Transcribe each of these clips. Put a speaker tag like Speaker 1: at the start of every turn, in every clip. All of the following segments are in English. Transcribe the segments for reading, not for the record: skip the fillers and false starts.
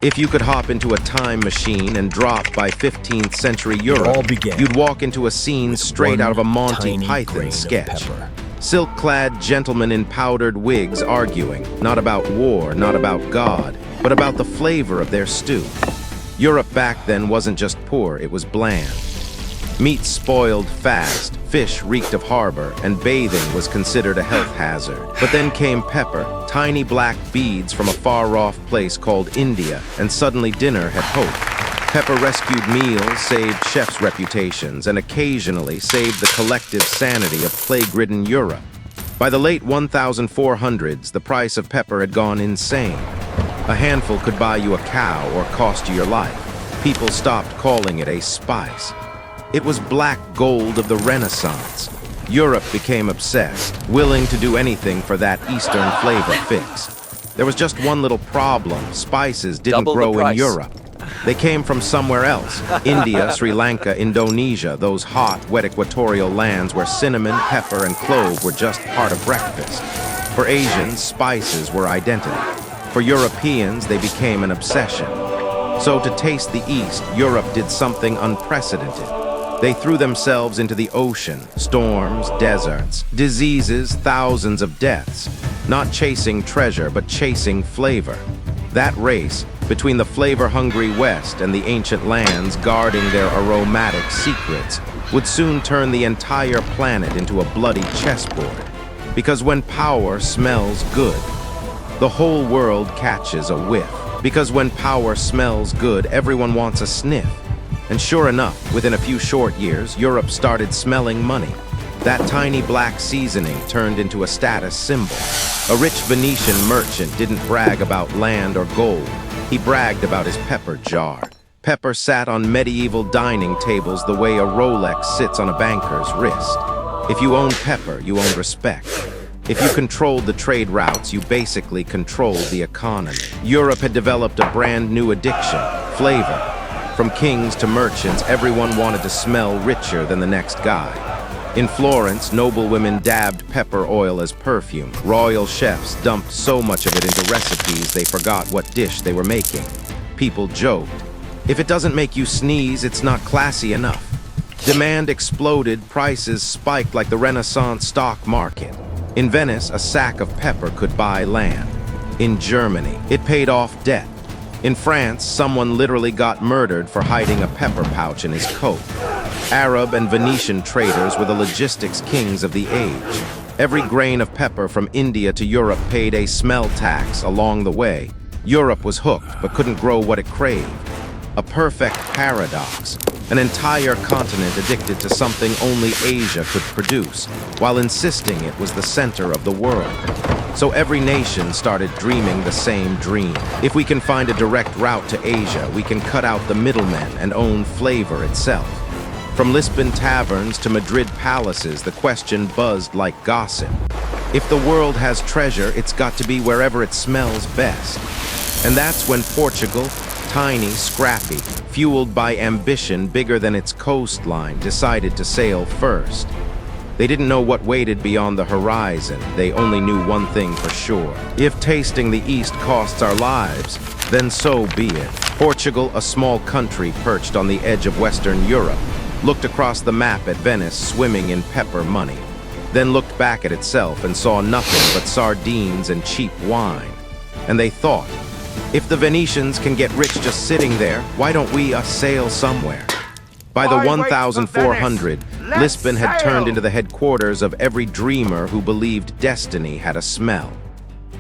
Speaker 1: If you could hop into a time machine and drop by 15th century Europe, you'd walk into a scene straight out of a Monty Python sketch. Silk-clad gentlemen in powdered wigs arguing, not about war, not about God, but about the flavor of their stew. Europe back then wasn't just poor, it was bland. Meat spoiled fast, fish reeked of harbor, and bathing was considered a health hazard. But then came pepper, tiny black beads from a far-off place called India, and suddenly dinner had hope. Pepper rescued meals, saved chefs' reputations, and occasionally saved the collective sanity of plague-ridden Europe. By the late 1400s, the price of pepper had gone insane. A handful could buy you a cow or cost you your life. People stopped calling it a spice. It was black gold of the Renaissance. Europe became obsessed, willing to do anything for that Eastern flavor fix. There was just one little problem. Spices didn't grow in Europe. They came from somewhere else. India, Sri Lanka, Indonesia, those hot, wet equatorial lands where cinnamon, pepper, and clove were just part of breakfast. For Asians, spices were identity. For Europeans, they became an obsession. So to taste the East, Europe did something unprecedented. They threw themselves into the ocean, storms, deserts, diseases, thousands of deaths, not chasing treasure, but chasing flavor. That race, between the flavor-hungry West and the ancient lands guarding their aromatic secrets, would soon turn the entire planet into a bloody chessboard. Because when power smells good, the whole world catches a whiff. Because when power smells good, everyone wants a sniff. And sure enough, within a few short years, Europe started smelling money. That tiny black seasoning turned into a status symbol. A rich Venetian merchant didn't brag about land or gold. He bragged about his pepper jar. Pepper sat on medieval dining tables the way a Rolex sits on a banker's wrist. If you owned pepper, you owned respect. If you controlled the trade routes, you basically controlled the economy. Europe had developed a brand new addiction, flavor. From kings to merchants, everyone wanted to smell richer than the next guy. In Florence, noblewomen dabbed pepper oil as perfume. Royal chefs dumped so much of it into recipes they forgot what dish they were making. People joked, if it doesn't make you sneeze, it's not classy enough. Demand exploded, prices spiked like the Renaissance stock market. In Venice, a sack of pepper could buy land. In Germany, it paid off debt. In France, someone literally got murdered for hiding a pepper pouch in his coat. Arab and Venetian traders were the logistics kings of the age. Every grain of pepper from India to Europe paid a smell tax along the way. Europe was hooked, but couldn't grow what it craved. A perfect paradox. An entire continent addicted to something only Asia could produce, while insisting it was the center of the world. So every nation started dreaming the same dream. If we can find a direct route to Asia, we can cut out the middlemen and own flavor itself. From Lisbon taverns to Madrid palaces, the question buzzed like gossip. If the world has treasure, it's got to be wherever it smells best. And that's when Portugal, tiny, scrappy, fueled by ambition bigger than its coastline, decided to sail first. They didn't know what waited beyond the horizon. They only knew one thing for sure. If tasting the East costs our lives, then so be it. Portugal, a small country perched on the edge of Western Europe, looked across the map at Venice swimming in pepper money, then looked back at itself and saw nothing but sardines and cheap wine. And they thought, if the Venetians can get rich just sitting there, why don't we sail somewhere? By the 1400, Lisbon had turned into the headquarters of every dreamer who believed destiny had a smell.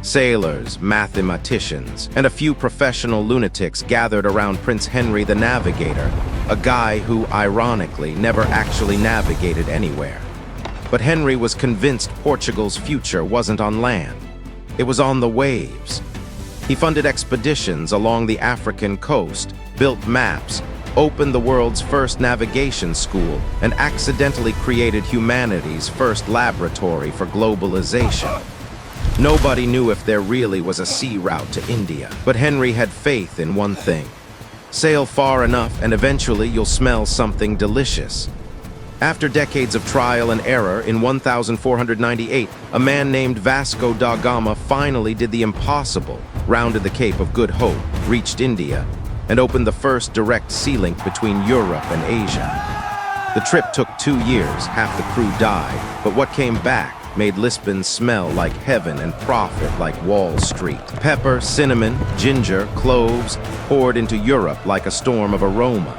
Speaker 1: Sailors, mathematicians, and a few professional lunatics gathered around Prince Henry the Navigator, a guy who, ironically, never actually navigated anywhere. But Henry was convinced Portugal's future wasn't on land. It was on the waves. He funded expeditions along the African coast, built maps, opened the world's first navigation school, and accidentally created humanity's first laboratory for globalization. Nobody knew if there really was a sea route to India, but Henry had faith in one thing. Sail far enough and eventually you'll smell something delicious. After decades of trial and error, in 1498, a man named Vasco da Gama finally did the impossible, rounded the Cape of Good Hope, reached India, and opened the first direct sea link between Europe and Asia. The trip took 2 years, half the crew died, but what came back made Lisbon smell like heaven and profit like Wall Street. Pepper, cinnamon, ginger, cloves poured into Europe like a storm of aroma.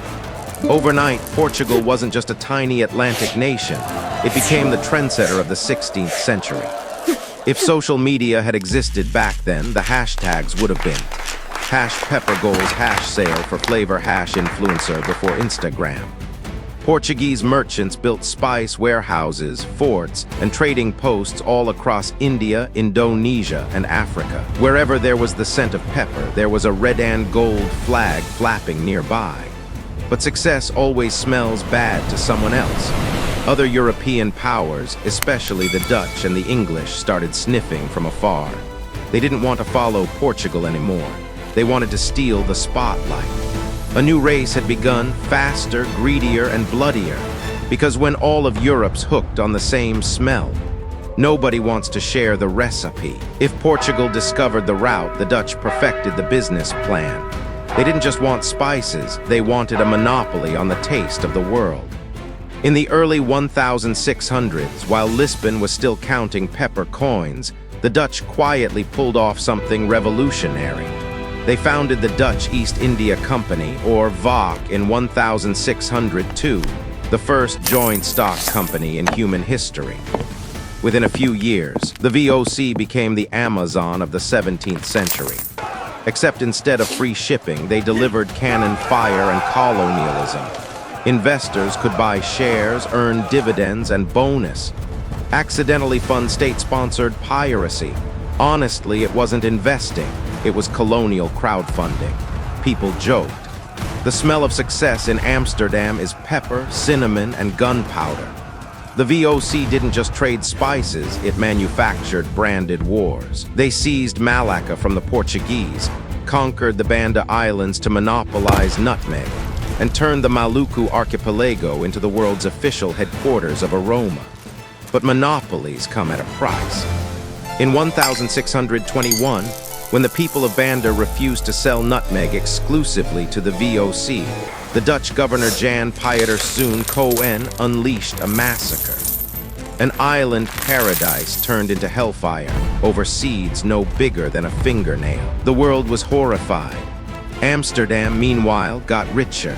Speaker 1: Overnight, Portugal wasn't just a tiny Atlantic nation. It became the trendsetter of the 16th century. If social media had existed back then, the hashtags would have been #PepperGoals #sale for flavor #influencer before Instagram. Portuguese merchants built spice warehouses, forts, and trading posts all across India, Indonesia, and Africa. Wherever there was the scent of pepper, there was a red and gold flag flapping nearby. But success always smells bad to someone else. Other European powers, especially the Dutch and the English, started sniffing from afar. They didn't want to follow Portugal anymore. They wanted to steal the spotlight. A new race had begun, faster, greedier, and bloodier. Because when all of Europe's hooked on the same smell, nobody wants to share the recipe. If Portugal discovered the route, the Dutch perfected the business plan. They didn't just want spices, they wanted a monopoly on the taste of the world. In the early 1600s, while Lisbon was still counting pepper coins, the Dutch quietly pulled off something revolutionary. They founded the Dutch East India Company, or VOC, in 1602, the first joint stock company in human history. Within a few years, the VOC became the Amazon of the 17th century. Except instead of free shipping, they delivered cannon fire and colonialism. Investors could buy shares, earn dividends, and bonus. Accidentally fund state-sponsored piracy. Honestly, it wasn't investing. It was colonial crowdfunding. People joked. The smell of success in Amsterdam is pepper, cinnamon, and gunpowder. The VOC didn't just trade spices, it manufactured branded wars. They seized Malacca from the Portuguese, conquered the Banda Islands to monopolize nutmeg, and turned the Maluku archipelago into the world's official headquarters of aroma. But monopolies come at a price. In 1621, when the people of Banda refused to sell nutmeg exclusively to the VOC, the Dutch governor Jan Pieter Cohen unleashed a massacre. An island paradise turned into hellfire over seeds no bigger than a fingernail. The world was horrified. Amsterdam, meanwhile, got richer.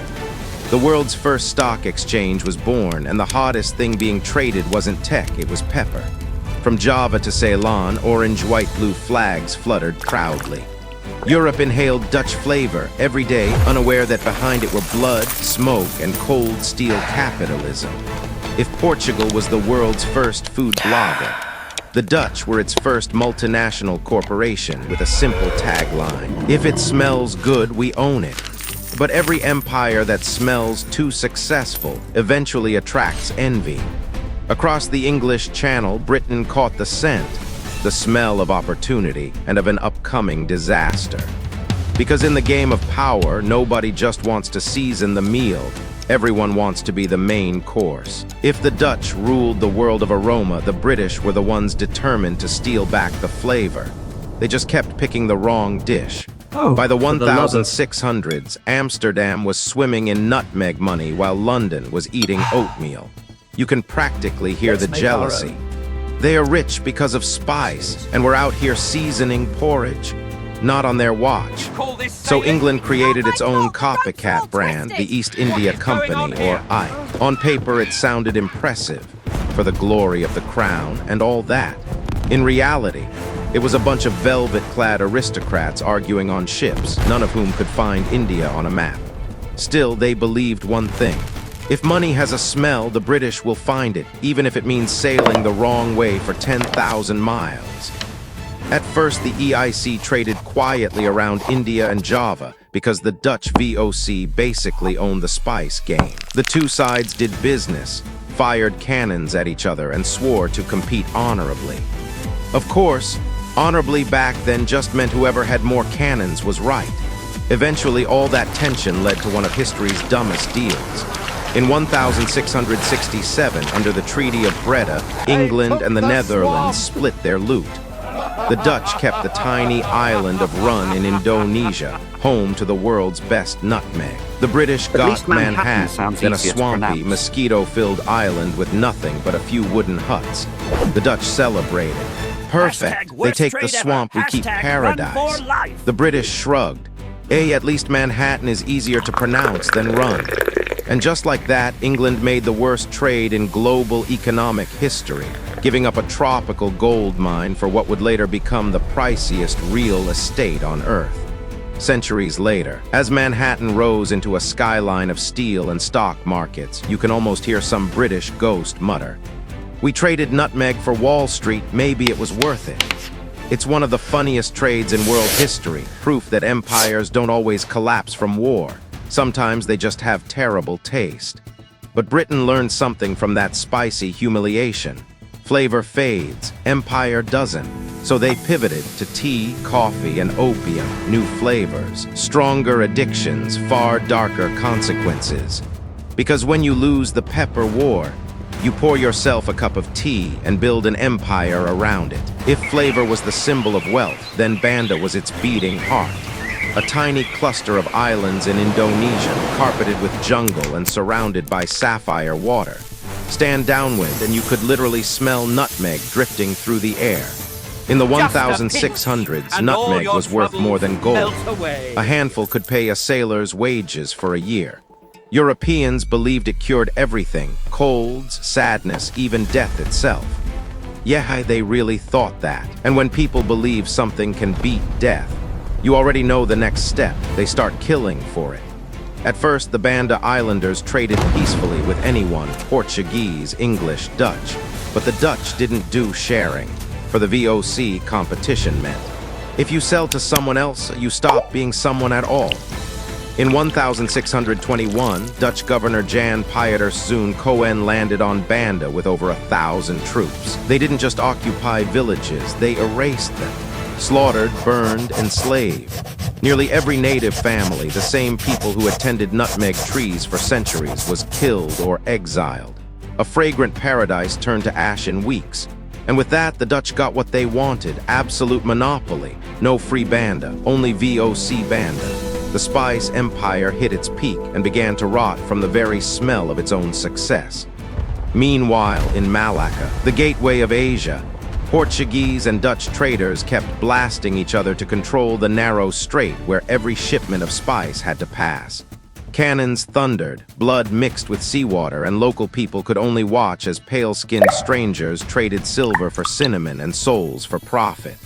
Speaker 1: The world's first stock exchange was born, and the hottest thing being traded wasn't tech, it was pepper. From Java to Ceylon, orange, white, blue flags fluttered proudly. Europe inhaled Dutch flavor every day, unaware that behind it were blood, smoke, and cold steel capitalism. If Portugal was the world's first food blogger, the Dutch were its first multinational corporation with a simple tagline: "If it smells good, we own it." But every empire that smells too successful eventually attracts envy. Across the English Channel, Britain caught the scent, the smell of opportunity and of an upcoming disaster. Because in the game of power, nobody just wants to season the meal, everyone wants to be the main course. If the Dutch ruled the world of aroma, the British were the ones determined to steal back the flavor. They just kept picking the wrong dish. By the 1600s, Amsterdam was swimming in nutmeg money while London was eating oatmeal. You can practically hear the jealousy. They are rich because of spice, and we're out here seasoning porridge. Not on their watch. So England created its own copycat brand, the East India Company, or I. On paper, it sounded impressive, for the glory of the crown and all that. In reality, it was a bunch of velvet-clad aristocrats arguing on ships, none of whom could find India on a map. Still, they believed one thing. If money has a smell, the British will find it, even if it means sailing the wrong way for 10,000 miles. At first, the EIC traded quietly around India and Java because the Dutch VOC basically owned the spice game. The two sides did business, fired cannons at each other, and swore to compete honorably. Of course, honorably back then just meant whoever had more cannons was right. Eventually, all that tension led to one of history's dumbest deals. In 1667, under the Treaty of Breda, England and the Netherlands split their loot. The Dutch kept the tiny island of Run in Indonesia, home to the world's best nutmeg. The British got Manhattan, then a swampy, mosquito-filled island with nothing but a few wooden huts. The Dutch celebrated. Perfect! They take the swamp, we keep paradise. The British shrugged. At least Manhattan is easier to pronounce than Run. And just like that, England made the worst trade in global economic history, giving up a tropical gold mine for what would later become the priciest real estate on Earth. Centuries later, as Manhattan rose into a skyline of steel and stock markets, you can almost hear some British ghost mutter, "We traded nutmeg for Wall Street, maybe it was worth it." It's one of the funniest trades in world history, proof that empires don't always collapse from war. Sometimes they just have terrible taste. But Britain learned something from that spicy humiliation. Flavor fades, empire doesn't. So they pivoted to tea, coffee, and opium, new flavors, stronger addictions, far darker consequences. Because when you lose the pepper war, you pour yourself a cup of tea and build an empire around it. If flavor was the symbol of wealth, then Banda was its beating heart. A tiny cluster of islands in Indonesia, carpeted with jungle and surrounded by sapphire water. Stand downwind and you could literally smell nutmeg drifting through the air. In the 1600s, nutmeg was worth more than gold. A handful could pay a sailor's wages for a year. Europeans believed it cured everything, colds, sadness, even death itself. Yeah, they really thought that. And when people believe something can beat death, you already know the next step. They start killing for it. At first, the Banda Islanders traded peacefully with anyone, Portuguese, English, Dutch. But the Dutch didn't do sharing, for the VOC competition meant. If you sell to someone else, you stop being someone at all. In 1621, Dutch Governor Jan Pieter Zoon Cohen landed on Banda with over 1,000 troops. They didn't just occupy villages, they erased them. Slaughtered, burned, enslaved. Nearly every native family, the same people who attended nutmeg trees for centuries, was killed or exiled. A fragrant paradise turned to ash in weeks. And with that, the Dutch got what they wanted, absolute monopoly. No free Banda, only VOC Banda. The spice empire hit its peak and began to rot from the very smell of its own success. Meanwhile, in Malacca, the gateway of Asia, Portuguese and Dutch traders kept blasting each other to control the narrow strait where every shipment of spice had to pass. Cannons thundered, blood mixed with seawater, and local people could only watch as pale-skinned strangers traded silver for cinnamon and souls for profit.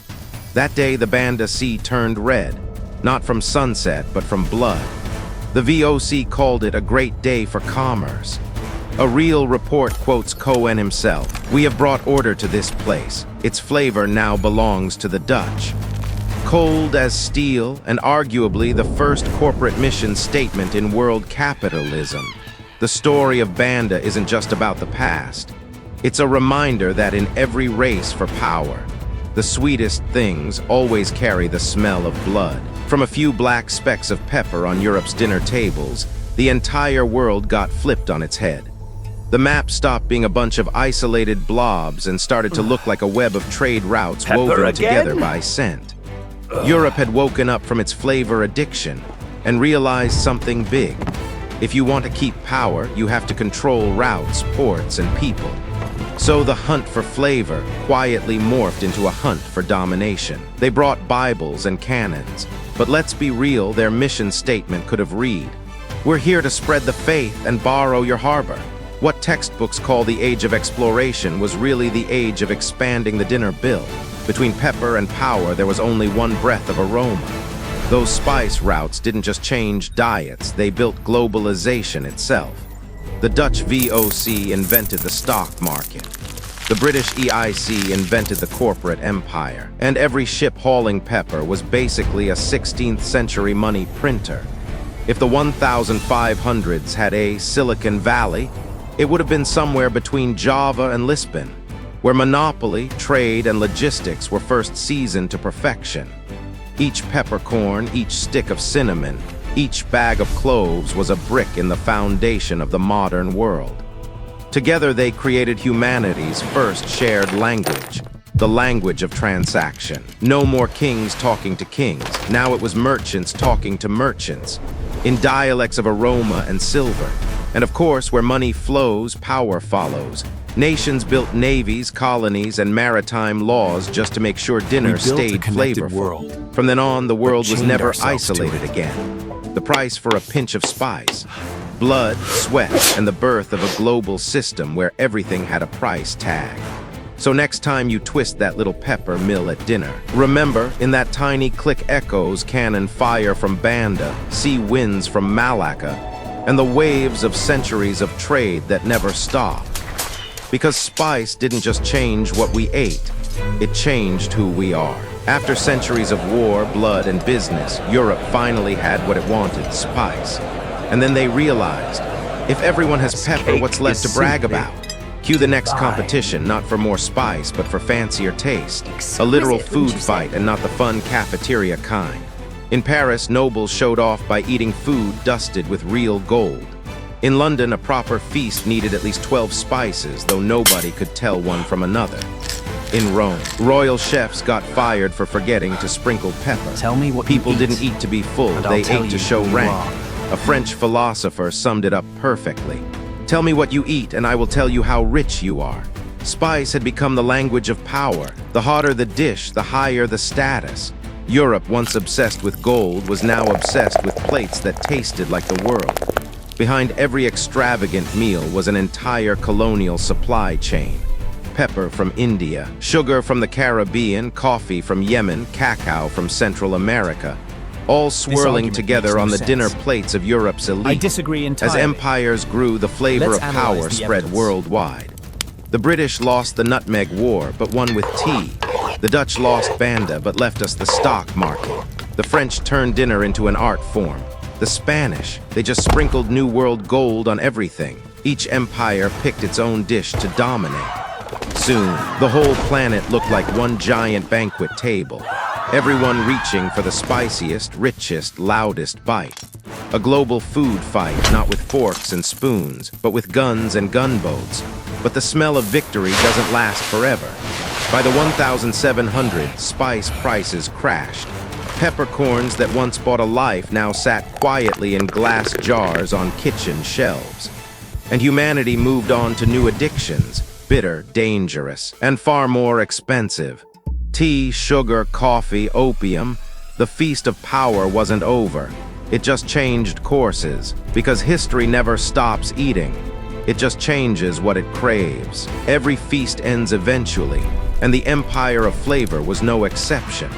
Speaker 1: That day, the Banda Sea turned red, not from sunset, but from blood. The VOC called it a great day for commerce. A real report quotes Cohen himself. "We have brought order to this place. Its flavor now belongs to the Dutch." Cold as steel, and arguably the first corporate mission statement in world capitalism. The story of Banda isn't just about the past. It's a reminder that in every race for power, the sweetest things always carry the smell of blood. From a few black specks of pepper on Europe's dinner tables, the entire world got flipped on its head. The map stopped being a bunch of isolated blobs and started to look like a web of trade routes woven together by scent. Europe had woken up from its flavor addiction and realized something big. If you want to keep power, you have to control routes, ports, and people. So the hunt for flavor quietly morphed into a hunt for domination. They brought Bibles and cannons, but let's be real, their mission statement could have read, "We're here to spread the faith and borrow your harbor." What textbooks call the age of exploration was really the age of expanding the dinner bill. Between pepper and power, there was only one breath of aroma. Those spice routes didn't just change diets, they built globalization itself. The Dutch VOC invented the stock market. The British EIC invented the corporate empire. And every ship hauling pepper was basically a 16th century money printer. If the 1500s had a Silicon Valley, it would have been somewhere between Java and Lisbon, where monopoly, trade, and logistics were first seasoned to perfection. Each peppercorn, each stick of cinnamon, Each bag of cloves was a brick in the foundation of the modern world. Together they created humanity's first shared language, the language of transaction. No more kings talking to kings. Now it was merchants talking to merchants, in dialects of aroma and silver. And of course, where money flows, power follows. Nations built navies, colonies, and maritime laws just to make sure dinner stayed flavorful. From then on, the world was never isolated again. The price for a pinch of spice. Blood, sweat, and the birth of a global system where everything had a price tag. So next time you twist that little pepper mill at dinner, remember, in that tiny click echoes cannon fire from Banda, sea winds from Malacca, and the waves of centuries of trade that never stopped. Because spice didn't just change what we ate, it changed who we are. After centuries of war, blood, and business, Europe finally had what it wanted, spice. And then they realized, if everyone has pepper, what's left to brag about? Cue the next competition, not for more spice, but for fancier taste. A literal food fight and not the fun cafeteria kind. In Paris, nobles showed off by eating food dusted with real gold. In London, a proper feast needed at least 12 spices, though nobody could tell one from another. In Rome, royal chefs got fired for forgetting to sprinkle pepper.
Speaker 2: Tell me what
Speaker 1: People didn't eat to be full, they ate to show rank. A French philosopher summed it up perfectly. Tell me what you eat, and I will tell you how rich you are. Spice had become the language of power. The hotter the dish, the higher the status. Europe, once obsessed with gold, was now obsessed with plates that tasted like the world. Behind every extravagant meal was an entire colonial supply chain. Pepper from India, sugar from the Caribbean, coffee from Yemen, cacao from Central America, all swirling together on the dinner plates of Europe's elite.
Speaker 2: I disagree entirely.
Speaker 1: As empires grew, the flavor of power spread worldwide. The British lost the Nutmeg War, but won with tea. The Dutch lost Banda, but left us the stock market. The French turned dinner into an art form. The Spanish, they just sprinkled New World gold on everything. Each empire picked its own dish to dominate. Soon, the whole planet looked like one giant banquet table. Everyone reaching for the spiciest, richest, loudest bite. A global food fight, not with forks and spoons, but with guns and gunboats. But the smell of victory doesn't last forever. By the 1700s, spice prices crashed. Peppercorns that once bought a life now sat quietly in glass jars on kitchen shelves. And humanity moved on to new addictions, bitter, dangerous, and far more expensive. Tea, sugar, coffee, opium. The feast of power wasn't over. It just changed courses, because history never stops eating. It just changes what it craves. Every feast ends eventually, and the empire of flavor was no exception.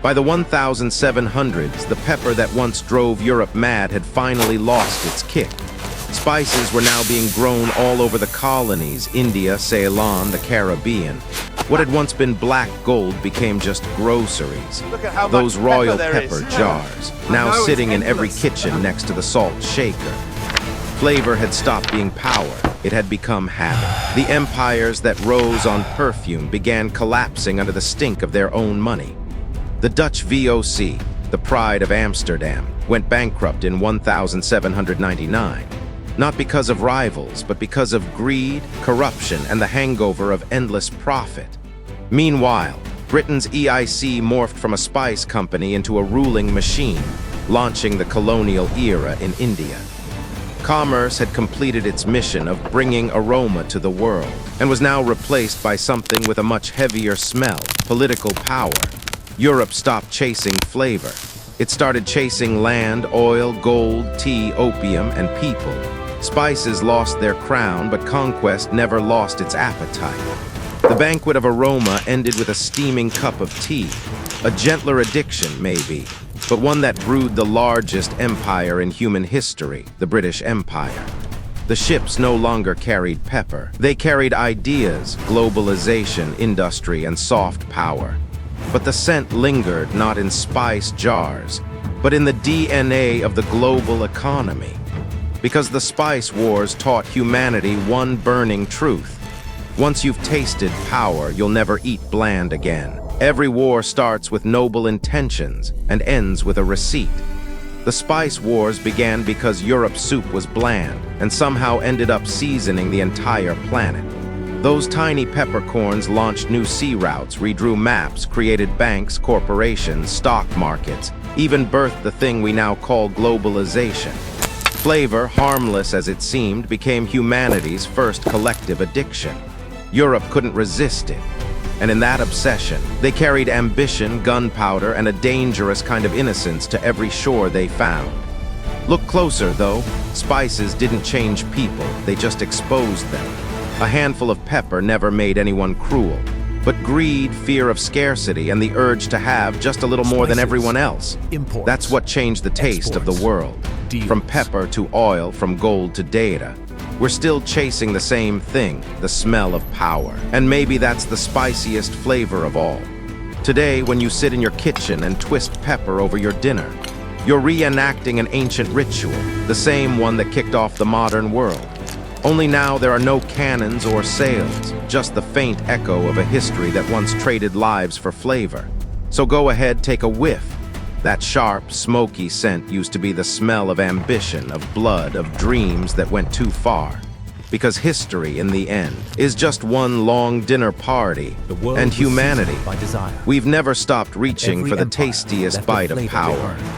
Speaker 1: By the 1700s, the pepper that once drove Europe mad had finally lost its kick. Spices were now being grown all over the colonies, India, Ceylon, the Caribbean. What had once been black gold became just groceries. Those royal pepper jars, now sitting in every kitchen next to the salt shaker. Flavor had stopped being power. It had become habit. The empires that rose on perfume began collapsing under the stink of their own money. The Dutch VOC, the pride of Amsterdam, went bankrupt in 1799. Not because of rivals, but because of greed, corruption, and the hangover of endless profit. Meanwhile, Britain's EIC morphed from a spice company into a ruling machine, launching the colonial era in India. Commerce had completed its mission of bringing aroma to the world, and was now replaced by something with a much heavier smell, political power. Europe stopped chasing flavor. It started chasing land, oil, gold, tea, opium, and people. Spices lost their crown, but conquest never lost its appetite. The banquet of aroma ended with a steaming cup of tea. A gentler addiction, maybe, but one that brewed the largest empire in human history, the British Empire. The ships no longer carried pepper. They carried ideas, globalization, industry, and soft power. But the scent lingered not in spice jars, but in the DNA of the global economy. Because the spice wars taught humanity one burning truth. Once you've tasted power, you'll never eat bland again. Every war starts with noble intentions and ends with a receipt. The spice wars began because Europe's soup was bland and somehow ended up seasoning the entire planet. Those tiny peppercorns launched new sea routes, redrew maps, created banks, corporations, stock markets, even birthed the thing we now call globalization. Flavor, harmless as it seemed, became humanity's first collective addiction. Europe couldn't resist it. And in that obsession, they carried ambition, gunpowder, and a dangerous kind of innocence to every shore they found. Look closer, though. Spices didn't change people, they just exposed them. A handful of pepper never made anyone cruel. But greed, fear of scarcity, and the urge to have just a little more than everyone else. That's what changed the taste of the world. From pepper to oil, from gold to data. We're still chasing the same thing, the smell of power. And maybe that's the spiciest flavor of all. Today, when you sit in your kitchen and twist pepper over your dinner, you're reenacting an ancient ritual, the same one that kicked off the modern world. Only now there are no cannons or sails, just the faint echo of a history that once traded lives for flavor. So go ahead, take a whiff. That sharp, smoky scent used to be the smell of ambition, of blood, of dreams that went too far. Because history, in the end, is just one long dinner party. And humanity, we've never stopped reaching for the tastiest bite of power.